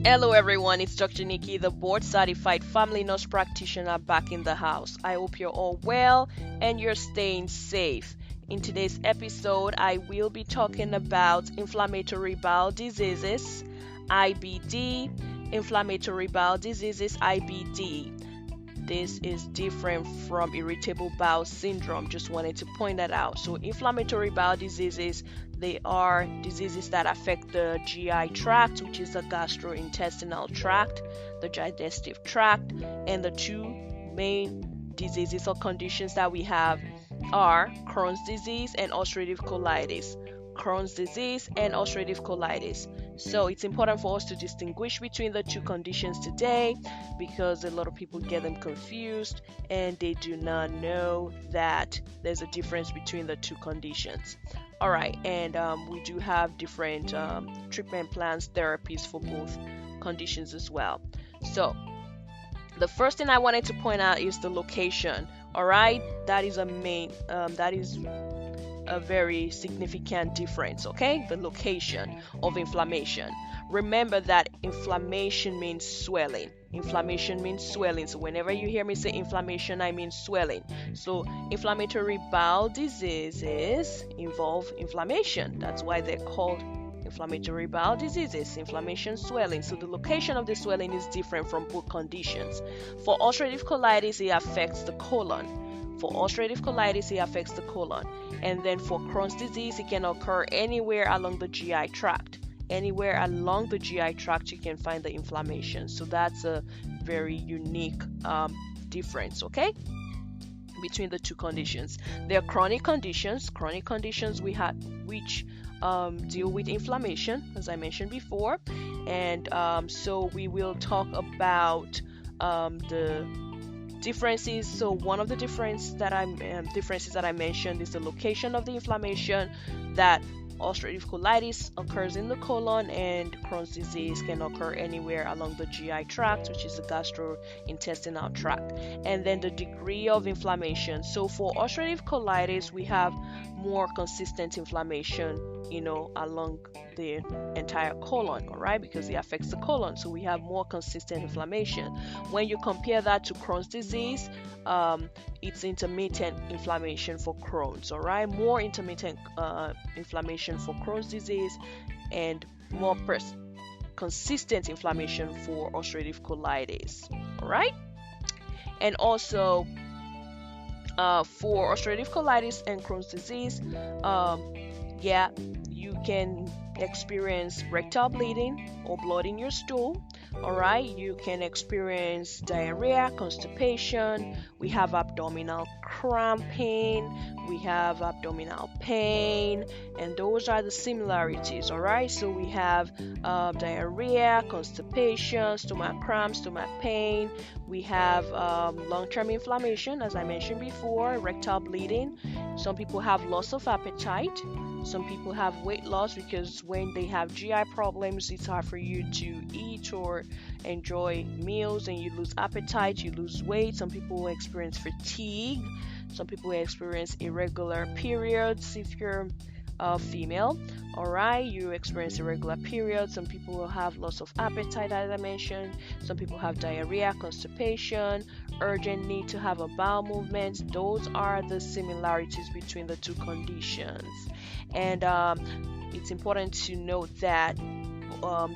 Hello everyone, it's Dr. Nikki, the board certified family nurse practitioner back in the house. I hope you're all well and you're staying safe. In today's episode, I will be talking about inflammatory bowel diseases, IBD, inflammatory bowel diseases, IBD. This is different from irritable bowel syndrome. Just wanted to point that out. So inflammatory bowel diseases, they are diseases that affect the GI tract, which is the gastrointestinal tract, the digestive tract, and the two main diseases or conditions that we have are Crohn's disease and ulcerative colitis. Crohn's disease and ulcerative colitis. So it's important for us to distinguish between the two conditions today because a lot of people get them confused and they do not know that there's a difference between the two conditions. All right, and we do have different treatment plans, therapies for both conditions as well. So the first thing I wanted to point out is the location. All right, that is a very significant difference, okay? The location of inflammation. Remember that inflammation means swelling. Inflammation means swelling. So whenever you hear me say inflammation, I mean swelling. So inflammatory bowel diseases involve inflammation. That's why they're called inflammatory bowel diseases, inflammation, swelling. So the location of the swelling is different from both conditions. For ulcerative colitis, it affects the colon. For ulcerative colitis, it affects the colon. And then for Crohn's disease, it can occur anywhere along the GI tract. Anywhere along the GI tract, you can find the inflammation. So that's a very unique difference, okay, between the two conditions. There are chronic conditions. Chronic conditions which deal with inflammation, as I mentioned before. And so we will talk about the differences. So one of the differences that I mentioned is the location of the inflammation. That ulcerative colitis occurs in the colon, and Crohn's disease can occur anywhere along the GI tract, which is the gastrointestinal tract. And then the degree of inflammation. So for ulcerative colitis, we have more consistent inflammation, along the entire colon, all right, because it affects the colon. So we have more consistent inflammation. When you compare that to Crohn's disease, it's intermittent inflammation for Crohn's, all right, more intermittent inflammation for Crohn's disease, and more consistent inflammation for ulcerative colitis, all right. And also for ulcerative colitis and Crohn's disease, you can experience rectal bleeding or blood in your stool. All right, you can experience diarrhea, constipation. We have abdominal cramping, we have abdominal pain, and those are the similarities. All right, so we have diarrhea, constipation, stomach cramps, stomach pain. We have long-term inflammation, as I mentioned before, rectal bleeding. Some people have loss of appetite. Some people have weight loss because when they have GI problems, it's hard for you to eat or enjoy meals, and you lose appetite, you lose weight. Some people experience fatigue. Some people experience irregular periods if you're female. All right, you experience irregular periods. Some people will have loss of appetite, as I mentioned. Some people have diarrhea, constipation, urgent need to have a bowel movement. Those are the similarities between the two conditions. And it's important to note that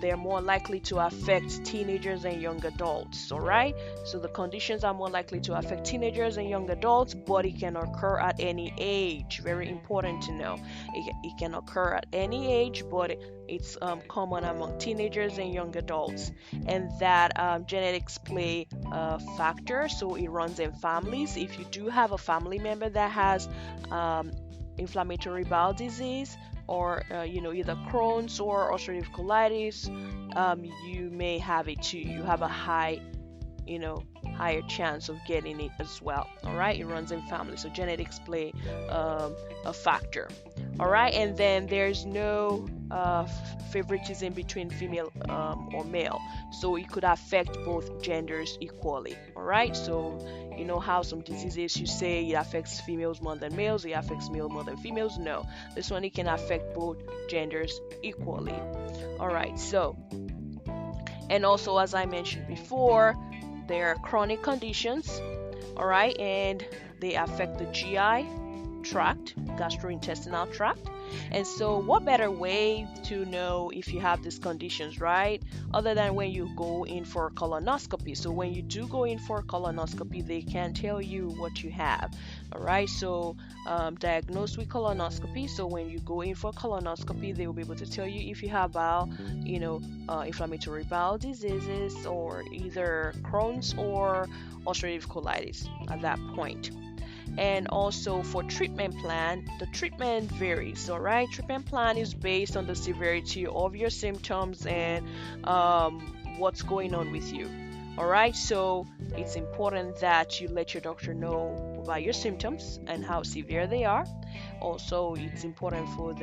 they're more likely to affect teenagers and young adults. All right, so the conditions are more likely to affect teenagers and young adults, but it can occur at any age. Very important to know. It can occur at any age, but it's common among teenagers and young adults, and that genetics play a factor. So it runs in families. If you do have a family member that has inflammatory bowel disease, or either Crohn's or ulcerative colitis, you may have it too. You have a higher chance of getting it as well. All right, it runs in families, so genetics play a factor. All right, and then there's no favoritism between female or male, so it could affect both genders equally. All right, so you know how some diseases you say it affects females more than males, it affects males more than females. No, this one, it can affect both genders equally. All right, so And also, as I mentioned before, there are chronic conditions, all right, and they affect the GI tract, gastrointestinal tract. And so, what better way to know if you have these conditions, right? Other than when you go in for a colonoscopy. So, when you do go in for a colonoscopy, they can tell you what you have, all right? So, diagnosed with colonoscopy. So, when you go in for colonoscopy, they will be able to tell you if you have bowel, inflammatory bowel diseases, or either Crohn's or ulcerative colitis at that point. And also for treatment plan, the treatment varies. All right, treatment plan is based on the severity of your symptoms and what's going on with you. All right, so it's important that you let your doctor know about your symptoms and how severe they are. Also, it's important for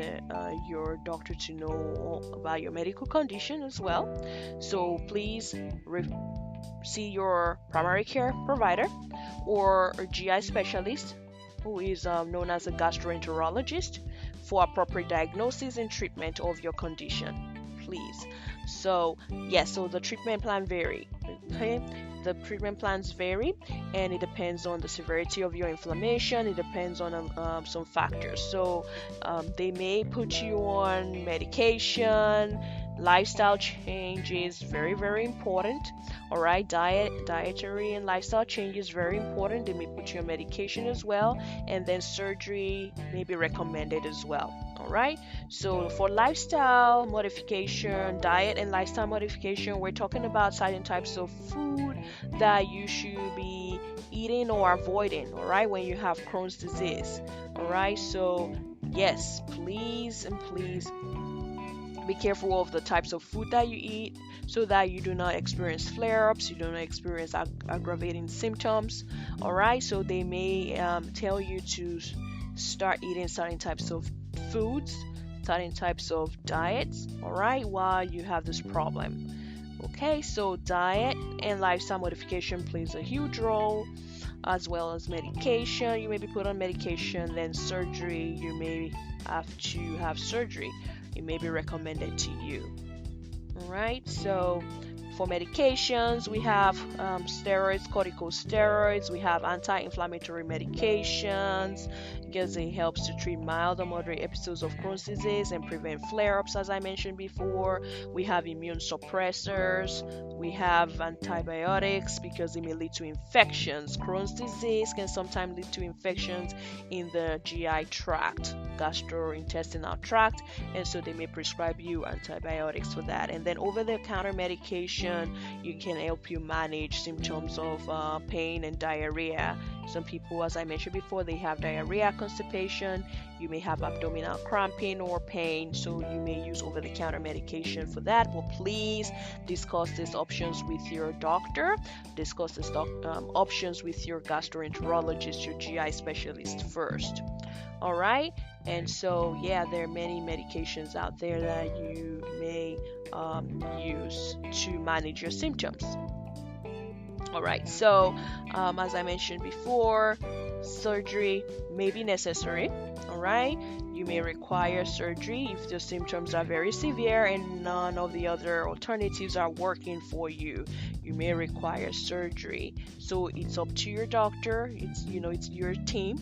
your doctor to know about your medical condition as well. So please see your primary care provider or a GI specialist who is known as a gastroenterologist for appropriate diagnosis and treatment of your condition, please. So yes, so the treatment plan vary. Okay, the treatment plans vary, and it depends on the severity of your inflammation. It depends on some factors. So they may put you on medication. Lifestyle change is very, very important. All right, dietary and lifestyle change is very important. They may put you on medication as well, and then surgery may be recommended as well. All right, so for lifestyle modification, diet and lifestyle modification, we're talking about certain types of food that you should be eating or avoiding, all right, when you have Crohn's disease. All right, so yes, please and please be careful of the types of food that you eat so that you do not experience flare-ups, you do not experience aggravating symptoms. All right, so they may tell you to start eating certain types of foods, certain types of diets, all right, while you have this problem. Okay, so diet and lifestyle modification plays a huge role, as well as medication. You may be put on medication, then surgery. You may have to have surgery. It may be recommended to you. All right, so for medications, we have steroids, corticosteroids. We have anti-inflammatory medications because it helps to treat mild or moderate episodes of Crohn's disease and prevent flare-ups, as I mentioned before. We have immune suppressors. We have antibiotics because it may lead to infections. Crohn's disease can sometimes lead to infections in the GI tract, gastrointestinal tract, and so they may prescribe you antibiotics for that. And then over-the-counter medication, you can help you manage symptoms of pain and diarrhea. Some people, as I mentioned before, they have diarrhea, constipation. You may have abdominal cramping or pain, so you may use over-the-counter medication for that. But please discuss these options with your doctor. Discuss these options with your gastroenterologist, your GI specialist first. All right, and so yeah, there are many medications out there that you may use to manage your symptoms. All right, so as I mentioned before, surgery may be necessary. All right, you may require surgery if the symptoms are very severe and none of the other alternatives are working for you. You may require surgery. So it's up to your doctor. It's your team.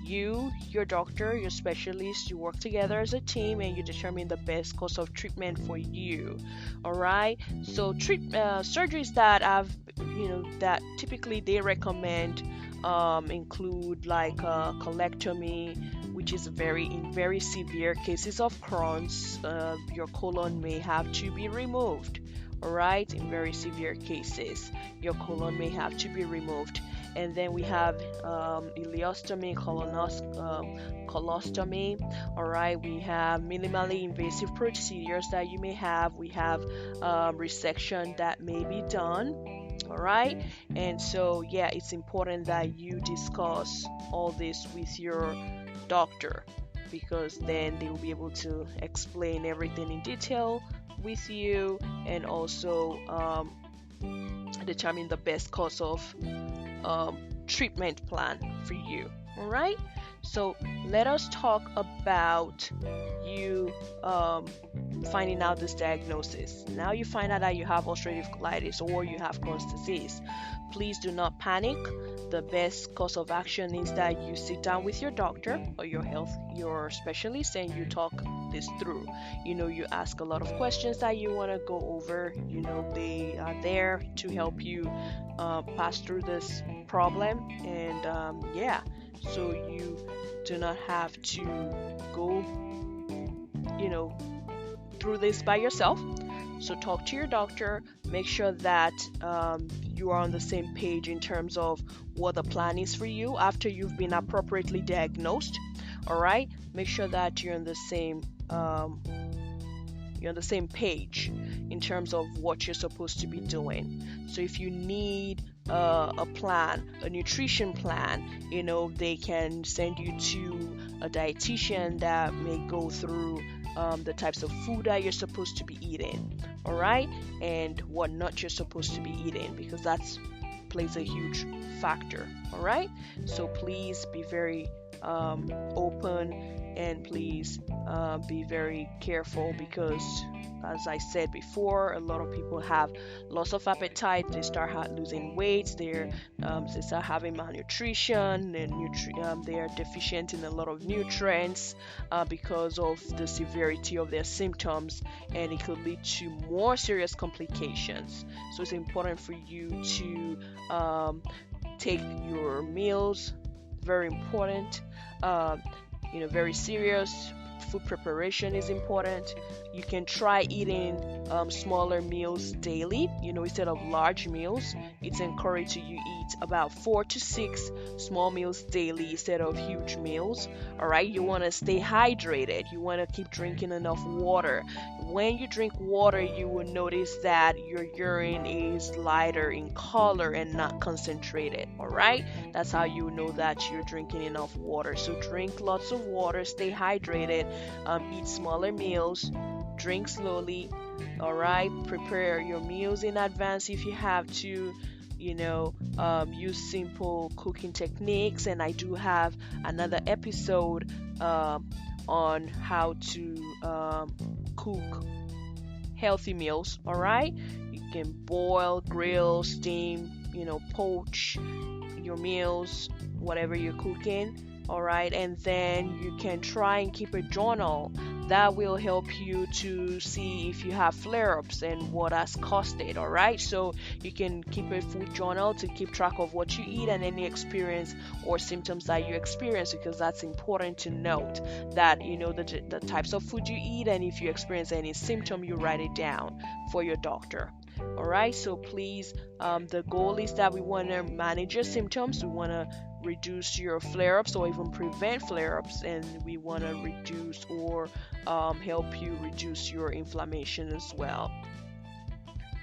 You, your doctor, your specialist, you work together as a team and you determine the best course of treatment for you. All right, so surgeries that that typically they recommend include like colectomy, which is in very severe cases of Crohn's, your colon may have to be removed. All right, in very severe cases, your colon may have to be removed. And then we have ileostomy, colostomy. All right, we have minimally invasive procedures that you may have. We have resection that may be done. All right, and so yeah, it's important that you discuss all this with your doctor, because then they will be able to explain everything in detail with you and also determine the best course of treatment plan for you. All right, So let us talk about you finding out this diagnosis. Now you find out that you have ulcerative colitis or you have Crohn's disease. Please do not panic. The best course of action is that you sit down with your doctor or your specialist, and you talk this through. You ask a lot of questions that you want to go over. They are there to help you pass through this problem, and so you do not have to go through this by yourself. So talk to your doctor, make sure that you are on the same page in terms of what the plan is for you after you've been appropriately diagnosed. All right, make sure that you're on the same page in terms of what you're supposed to be doing. So if you need a plan, a nutrition plan, they can send you to a dietitian that may go through the types of food that you're supposed to be eating, all right, and what not you're supposed to be eating, because that plays a huge factor. All right, so please be very open, and please be very careful, because as I said before, a lot of people have loss of appetite. They start losing weight. They start having malnutrition, and they are deficient in a lot of nutrients because of the severity of their symptoms, and it could lead to more serious complications. So it's important for you to take your meals, very important, very serious. Food preparation is important. You can try eating smaller meals daily, instead of large meals. It's encouraged you eat about 4 to 6 small meals daily instead of huge meals. All right, you want to stay hydrated. You want to keep drinking enough water. When you drink water, you will notice that your urine is lighter in color and not concentrated. All right, that's how you know that you're drinking enough water. So drink lots of water, stay hydrated, eat smaller meals, drink slowly. All right, prepare your meals in advance if you have to. Use simple cooking techniques, and I do have another episode on how to cook healthy meals. All right, you can boil, grill, steam, poach your meals, whatever you're cooking. All right, and then you can try and keep a journal that will help you to see if you have flare-ups and what has caused it. All right, so you can keep a food journal to keep track of what you eat and any experience or symptoms that you experience, because that's important to note that the types of food you eat, and if you experience any symptom, you write it down for your doctor. All right, so please, the goal is that we want to manage your symptoms. We want to reduce your flare-ups or even prevent flare-ups, and we want to reduce or help you reduce your inflammation as well.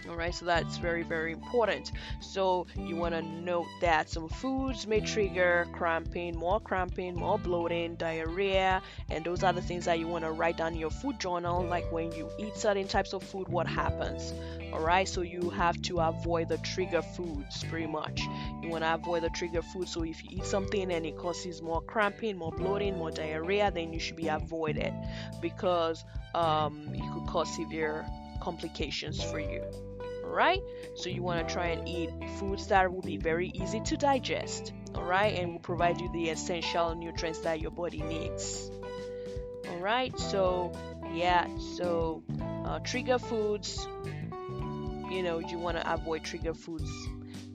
All right, so that's very, very important. So you want to note that some foods may trigger cramping, more bloating, diarrhea, and those are the things that you want to write down in your food journal, like when you eat certain types of food, what happens. All right, so you have to avoid the trigger foods pretty much. You want to avoid the trigger foods. So if you eat something and it causes more cramping, more bloating, more diarrhea, then you should be avoided, because it could cause severe complications for you. Right, so you want to try and eat foods that will be very easy to digest, all right, and will provide you the essential nutrients that your body needs. All right, so trigger foods, you want to avoid trigger foods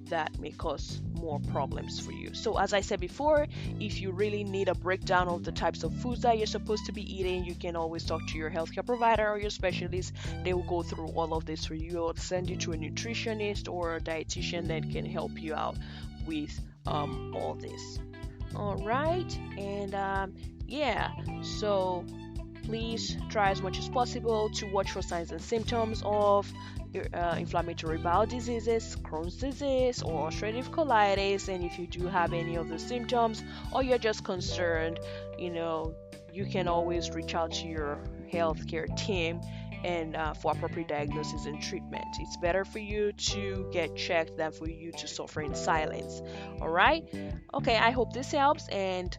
that may cause more problems for you. So as I said before, if you really need a breakdown of the types of foods that you're supposed to be eating, you can always talk to your healthcare provider or your specialist. They will go through all of this for you, or send you to a nutritionist or a dietitian that can help you out with all this. All right, and so please try as much as possible to watch for signs and symptoms of inflammatory bowel diseases, Crohn's disease, or ulcerative colitis. And if you do have any of the symptoms, or you're just concerned, you can always reach out to your healthcare team and for appropriate diagnosis and treatment. It's better for you to get checked than for you to suffer in silence. All right? Okay, I hope this helps, and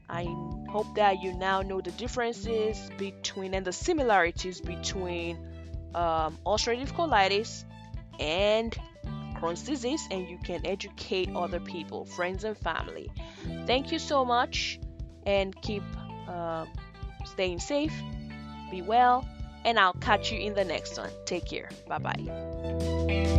I hope that you now know the differences between and the similarities between ulcerative colitis and Crohn's disease, and you can educate other people, friends and family. Thank you so much, and keep staying safe, be well, and I'll catch you in the next one. Take care. Bye bye.